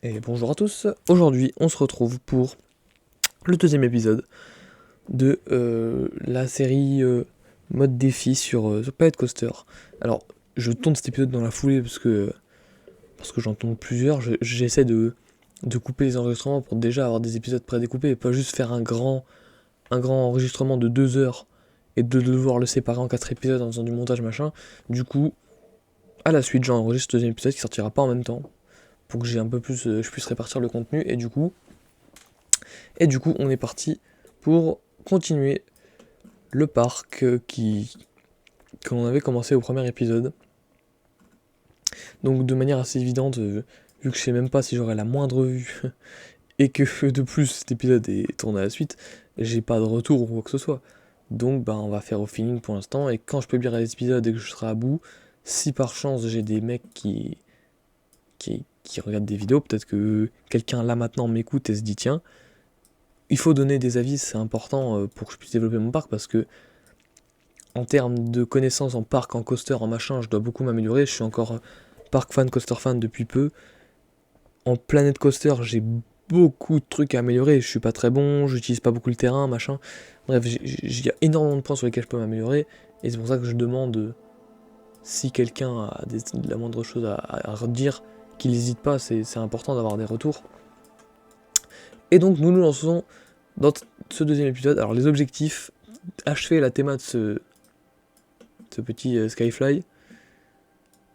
Et bonjour à tous, aujourd'hui on se retrouve pour le deuxième épisode de la série mode défi sur Planet Coaster. Alors je tourne cet épisode dans la foulée parce que j'en tourne plusieurs, j'essaie de couper les enregistrements pour déjà avoir des épisodes prédécoupés et pas juste faire un grand enregistrement de 2 heures et de devoir le séparer en 4 épisodes en faisant du montage machin. Du coup, à la suite j'enregistre le deuxième épisode qui sortira pas en même temps, pour que j'ai un peu plus, je puisse répartir le contenu, et du coup on est parti pour continuer le parc que l'on avait commencé au premier épisode. Donc de manière assez évidente, vu que je sais même pas si j'aurai la moindre vue, et que de plus cet épisode est tourné à la suite, j'ai pas de retour ou quoi que ce soit. Donc on va faire au feeling pour l'instant, et quand je publierai l'épisode et que je serai à bout, si par chance j'ai des mecs qui regardent des vidéos, peut-être que quelqu'un là maintenant m'écoute et se dit tiens, il faut donner des avis, c'est important pour que je puisse développer mon parc, parce que en termes de connaissances en parc, en coaster, en machin, je dois beaucoup m'améliorer. Je suis encore park fan, coaster fan depuis peu. En Planet Coaster, j'ai beaucoup de trucs à améliorer. Je suis pas très bon, j'utilise pas beaucoup le terrain, machin. Bref, il y a énormément de points sur lesquels je peux m'améliorer, et c'est pour ça que je demande si quelqu'un a de la moindre chose à redire, qu'il n'hésite pas, c'est important d'avoir des retours. Et donc nous lançons dans ce deuxième épisode. Alors les objectifs, achever la théma de ce petit Skyfly,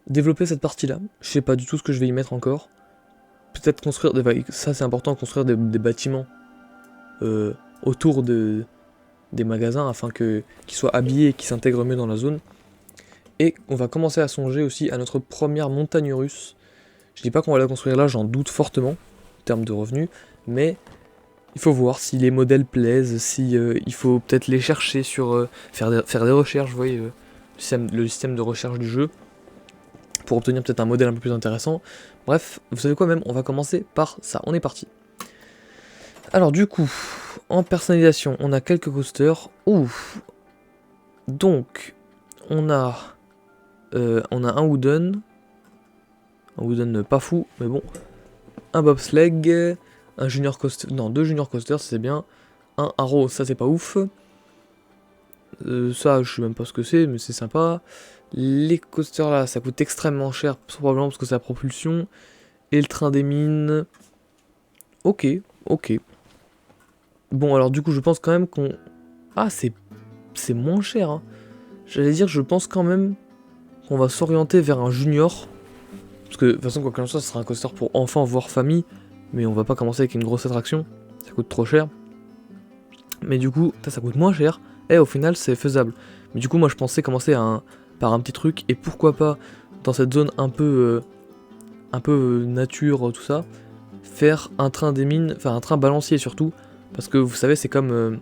développer cette partie-là, je sais pas du tout ce que je vais y mettre encore, peut-être construire, ça c'est important, construire des bâtiments autour des magasins afin qu'ils soient habillés et qu'ils s'intègrent mieux dans la zone. Et on va commencer à songer aussi à notre première montagne russe. Je dis pas qu'on va la construire là, j'en doute fortement en termes de revenus, mais il faut voir si les modèles plaisent, si il faut peut-être les chercher sur faire des recherches, vous voyez, le système de recherche du jeu, pour obtenir peut-être un modèle un peu plus intéressant. Bref, vous savez quoi, même, on va commencer par ça, on est parti. Alors du coup, en personnalisation, on a quelques coasters. Ouf. Donc, on a un wooden pas fou, mais bon, un bobsleigh, un junior coaster, non, 2 junior coasters, c'est bien, un arrow, ça c'est pas ouf, ça je sais même pas ce que c'est, mais c'est sympa. Les coasters là, ça coûte extrêmement cher, probablement parce que c'est la propulsion, et le train des mines, ok. Bon, alors du coup, je pense quand même qu'on... Ah, c'est moins cher, hein. J'allais dire, je pense quand même qu'on va s'orienter vers un junior, parce que de toute façon, quoi qu'il en soit, ce sera un coaster pour enfants, voire famille, mais on va pas commencer avec une grosse attraction, ça coûte trop cher. Mais du coup, ça coûte moins cher, et au final, c'est faisable. Mais du coup, moi, je pensais commencer par un petit truc, et pourquoi pas, dans cette zone un peu nature, tout ça, faire un train des mines, enfin un train balancier surtout, parce que vous savez, c'est comme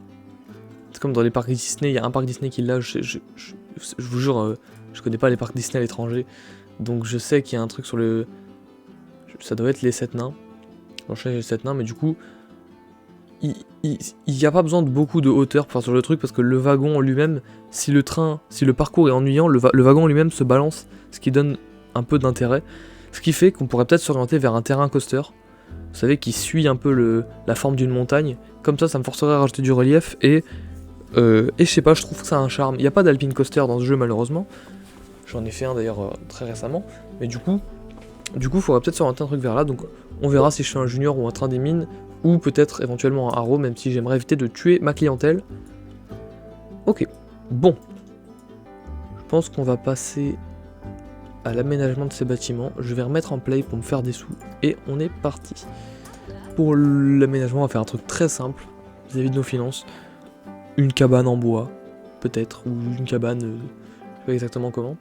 dans les parcs Disney, il y a un parc Disney qui l'a, je vous jure, je connais pas les parcs Disney à l'étranger, donc je sais qu'il y a un truc sur le... Ça doit être les 7 nains, l'enchaînement les 7 nains, mais du coup, il n'y a pas besoin de beaucoup de hauteur pour faire sur le truc, parce que le wagon en lui-même, si le parcours est ennuyant, le wagon en lui-même se balance, ce qui donne un peu d'intérêt, ce qui fait qu'on pourrait peut-être s'orienter vers un terrain coaster, vous savez, qui suit un peu la forme d'une montagne, comme ça me forcerait à rajouter du relief, et je sais pas, je trouve que ça a un charme. Il n'y a pas d'alpine coaster dans ce jeu malheureusement, j'en ai fait un d'ailleurs très récemment, mais du coup, il faudra peut-être s'orienter un truc vers là, donc on verra si je fais un junior ou un train des mines, ou peut-être éventuellement un haro, même si j'aimerais éviter de tuer ma clientèle. Ok, bon. Je pense qu'on va passer à l'aménagement de ces bâtiments. Je vais remettre en play pour me faire des sous, et on est parti. Pour l'aménagement, on va faire un truc très simple vis-à-vis de nos finances. Une cabane en bois, peut-être, ou une cabane, je sais pas exactement comment.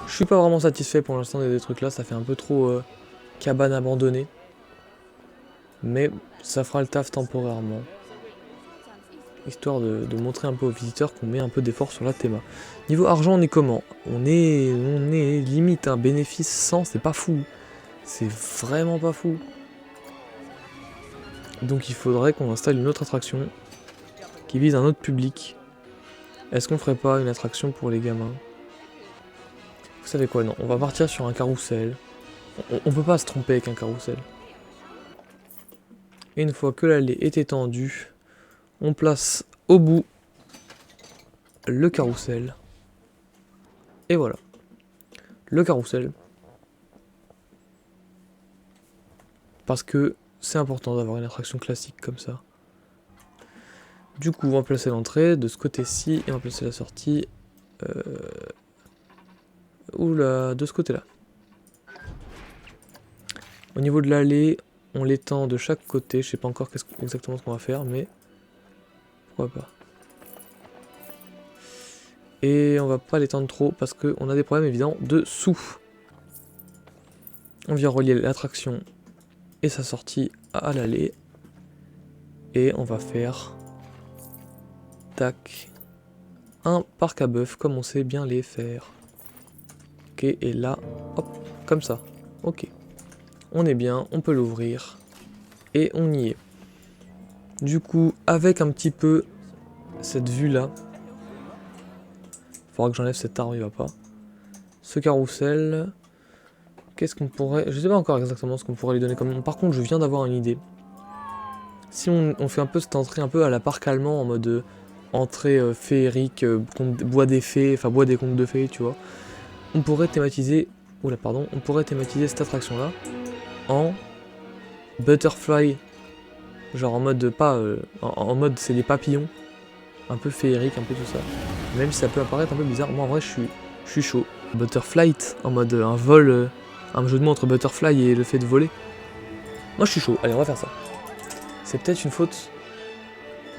Je suis pas vraiment satisfait pour l'instant des trucs là, ça fait un peu trop cabane abandonnée. Mais ça fera le taf temporairement. Histoire de montrer un peu aux visiteurs qu'on met un peu d'effort sur la théma. Niveau argent, on est comment? On est limite un bénéfice 100, c'est pas fou. C'est vraiment pas fou. Donc il faudrait qu'on installe une autre attraction qui vise un autre public. Est-ce qu'on ferait pas une attraction pour les gamins? Vous savez quoi? Non, on va partir sur un carrousel. On peut pas se tromper avec un carrousel. Et une fois que l'allée est étendue, on place au bout le carrousel. Et voilà. Le carrousel. Parce que c'est important d'avoir une attraction classique comme ça. Du coup, on va placer l'entrée de ce côté-ci et on va placer la sortie oula, de ce côté-là. Au niveau de l'allée, on l'étend de chaque côté. Je sais pas encore exactement ce qu'on va faire, mais pourquoi pas. Et on va pas l'étendre trop parce qu'on a des problèmes évidents de sous. On vient relier l'attraction et sa sortie à l'allée. Et on va faire tac, un parc à bœuf comme on sait bien les faire. Ok, et là, hop, comme ça. Ok. On est bien, on peut l'ouvrir. Et on y est. Du coup, avec un petit peu cette vue-là, faudra que j'enlève cet arbre, il va pas. Ce carrousel, qu'est-ce qu'on pourrait... Je sais pas encore exactement ce qu'on pourrait lui donner comme nom. Par contre, je viens d'avoir une idée. Si on fait un peu cette entrée un peu à la parc allemand, en mode entrée féerique, bois des fées, enfin bois des contes de fées, tu vois. On pourrait thématiser... Oula, pardon. On pourrait thématiser cette attraction-là en butterfly. Genre en mode pas... en mode c'est des papillons. Un peu féerique, un peu tout ça. Même si ça peut apparaître un peu bizarre, moi en vrai je suis chaud. Butterflight, en mode un vol, un jeu de mots entre butterfly et le fait de voler. Moi je suis chaud, allez on va faire ça. C'est peut-être une faute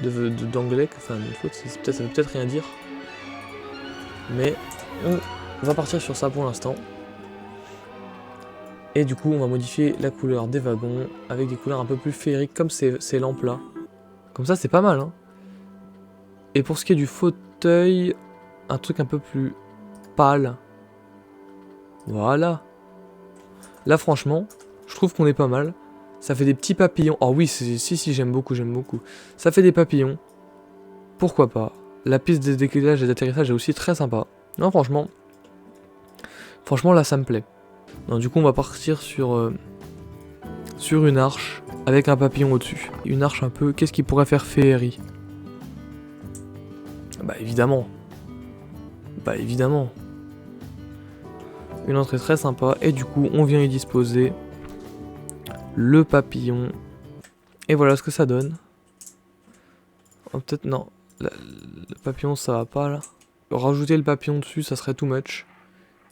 d'anglais, enfin une faute, ça veut peut-être rien dire. Mais on va partir sur ça pour l'instant. Et du coup on va modifier la couleur des wagons avec des couleurs un peu plus féeriques comme ces lampes là. Comme ça c'est pas mal hein. Et pour ce qui est du fauteuil, un truc un peu plus pâle. Voilà. Là franchement, je trouve qu'on est pas mal. Ça fait des petits papillons. Oh oui, si, j'aime beaucoup, j'aime beaucoup. Ça fait des papillons. Pourquoi pas. La piste de décollage et d'atterrissage est aussi très sympa. Non, franchement. Franchement, là, ça me plaît. Non, du coup, on va partir sur une arche avec un papillon au-dessus. Une arche un peu... Qu'est-ce qui pourrait faire féerie? Bah, évidemment. Bah, évidemment. Une entrée très sympa. Et du coup, on vient y disposer le papillon. Et voilà ce que ça donne. Oh, peut-être non. Le papillon, ça va pas là. Rajouter le papillon dessus, ça serait too much.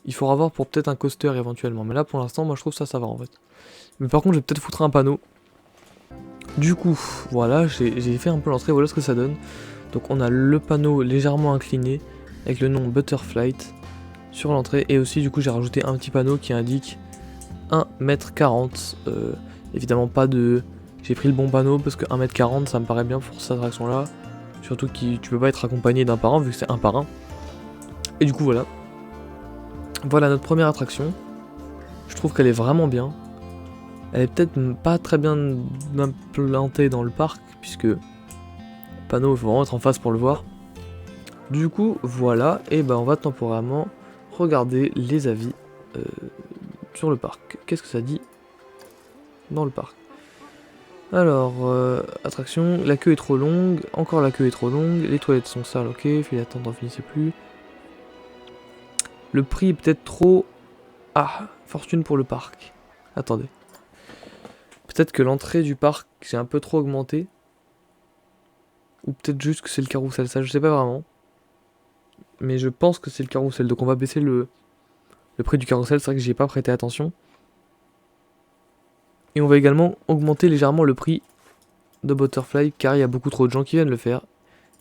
Il faudra voir pour peut-être un coaster éventuellement. Mais là, pour l'instant, moi je trouve ça va en fait. Mais par contre, je vais peut-être foutre un panneau. Du coup, voilà, j'ai fait un peu l'entrée. Voilà ce que ça donne. Donc, on a le panneau légèrement incliné avec le nom Butterflight sur l'entrée. Et aussi, du coup, j'ai rajouté un petit panneau qui indique 1m40. Évidemment, pas de. J'ai pris le bon panneau parce que 1m40, ça me paraît bien pour cette attraction là. Surtout que tu peux pas être accompagné d'un parrain vu que c'est un parrain. Et du coup, voilà. Voilà notre première attraction. Je trouve qu'elle est vraiment bien. Elle est peut-être pas très bien implantée dans le parc, puisque le panneau, il faut vraiment être en face pour le voir. Du coup, voilà, et ben on va temporairement regarder les avis sur le parc. Qu'est-ce que ça dit dans le parc? Alors, attraction, la queue est trop longue, encore la queue est trop longue, les toilettes sont sales, ok, file d'attente, n'en finissez plus. Le prix est peut-être trop... Ah, fortune pour le parc. Attendez. Peut-être que l'entrée du parc, j'ai un peu trop augmenté. Ou peut-être juste que c'est le carrousel, ça je sais pas vraiment. Mais je pense que c'est le carrousel, donc on va baisser le prix du carrousel, c'est vrai que j'y ai pas prêté attention. Et on va également augmenter légèrement le prix de Butterfly, car il y a beaucoup trop de gens qui viennent le faire.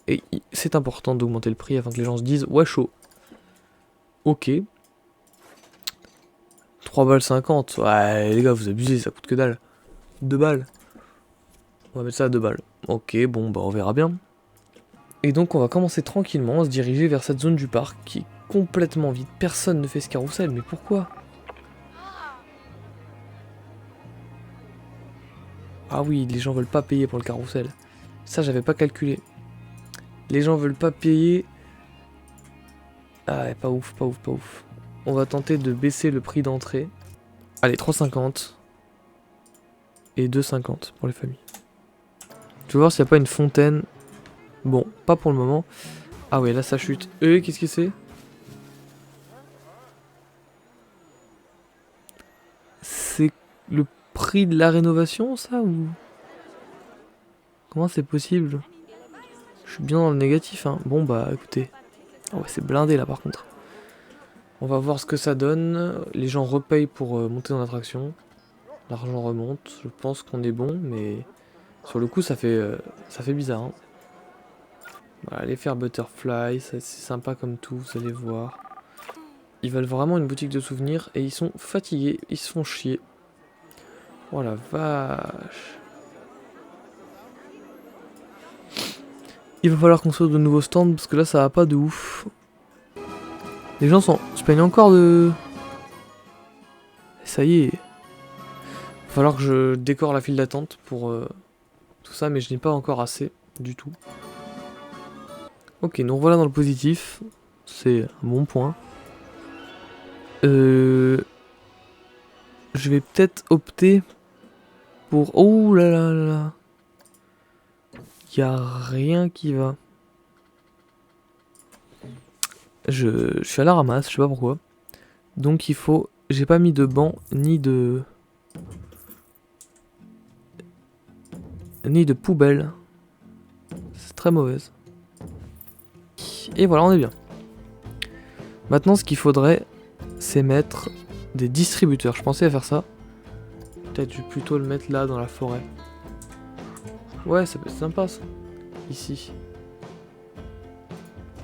Et c'est important d'augmenter le prix afin que les gens se disent « Ouais, chaud ». Ok. 3 balles 50. Ouais, les gars, vous abusez, ça coûte que dalle. 2 balles. On va mettre ça à 2 balles. Ok, bon, bah on verra bien. Et donc on va commencer tranquillement à se diriger vers cette zone du parc qui est complètement vide. Personne ne fait ce carrousel, mais pourquoi? Ah oui, les gens veulent pas payer pour le carrousel. Ça, j'avais pas calculé. Les gens veulent pas payer. Ah ouais, pas ouf, pas ouf, pas ouf. On va tenter de baisser le prix d'entrée. Allez, 3,50. Et 2,50 pour les familles. Je vais voir s'il n'y a pas une fontaine. Bon, pas pour le moment. Ah ouais, là ça chute. Qu'est-ce que c'est? C'est le prix de la rénovation, ça, ou... Comment c'est possible? Je suis bien dans le négatif, hein. Bon, bah, écoutez. Ah ouais, c'est blindé, là, par contre. On va voir ce que ça donne. Les gens repayent pour monter dans l'attraction. L'argent remonte. Je pense qu'on est bon, mais... Sur le coup, ça fait bizarre, hein. Voilà, aller faire Butterfly, c'est sympa comme tout, vous allez voir. Ils veulent vraiment une boutique de souvenirs et ils sont fatigués, ils se font chier. Oh la vache. Il va falloir construire de nouveaux stands parce que là ça va pas de ouf. Les gens se plaignent encore de... Ça y est. Il va falloir que je décore la file d'attente pour tout ça, mais je n'ai pas encore assez du tout. Ok, nous revoilà dans le positif. C'est un bon point. Je vais peut-être opter pour... Oh là là là là. Y a rien qui va. Je suis à la ramasse, je sais pas pourquoi. Donc il faut... J'ai pas mis de banc ni de... Ni de poubelle. C'est très mauvaise. Et voilà, on est bien. Maintenant, ce qu'il faudrait, c'est mettre des distributeurs. Je pensais à faire ça. Peut-être je vais plutôt le mettre là, dans la forêt. Ouais, ça peut être sympa, ça. Ici.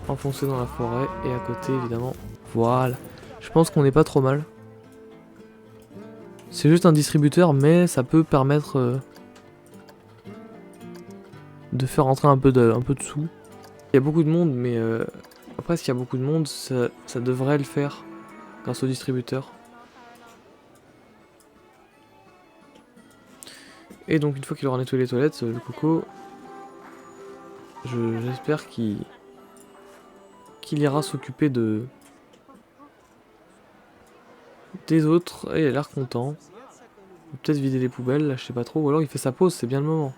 Enfoncer dans la forêt. Et à côté, évidemment. Voilà. Je pense qu'on n'est pas trop mal. C'est juste un distributeur, mais ça peut permettre de faire rentrer un peu de sous. Il y a beaucoup de monde, mais après, s'il y a beaucoup de monde, ça devrait le faire grâce au distributeur. Et donc, une fois qu'il aura nettoyé les toilettes, le coco, j'espère qu'il ira s'occuper des autres. Et il a l'air content. Peut-être vider les poubelles, là, je sais pas trop. Ou alors il fait sa pause, c'est bien le moment.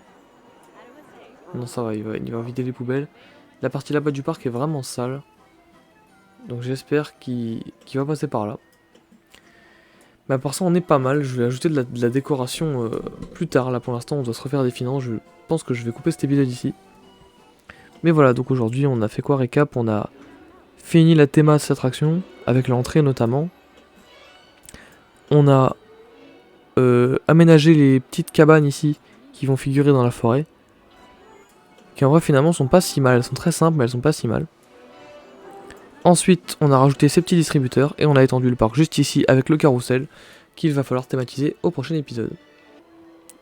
Non, ça va, il va vider les poubelles. La partie là-bas du parc est vraiment sale. Donc j'espère qu'il va passer par là. Mais à part ça, on est pas mal. Je vais ajouter de la décoration plus tard. Là, pour l'instant, on doit se refaire des finances. Je pense que je vais couper cet épisode ici. Mais voilà, donc aujourd'hui, on a fait quoi récap? On a fini la théma de cette attraction, avec l'entrée notamment. On a aménagé les petites cabanes ici, qui vont figurer dans la forêt. Qui en vrai, finalement, sont pas si mal. Elles sont très simples, mais elles sont pas si mal. Ensuite, on a rajouté ces petits distributeurs et on a étendu le parc juste ici avec le carrousel qu'il va falloir thématiser au prochain épisode.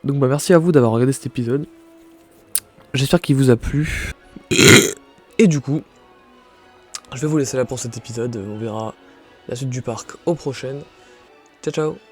Donc bah merci à vous d'avoir regardé cet épisode. J'espère qu'il vous a plu. Et du coup, je vais vous laisser là pour cet épisode. On verra la suite du parc au prochain. Ciao ciao.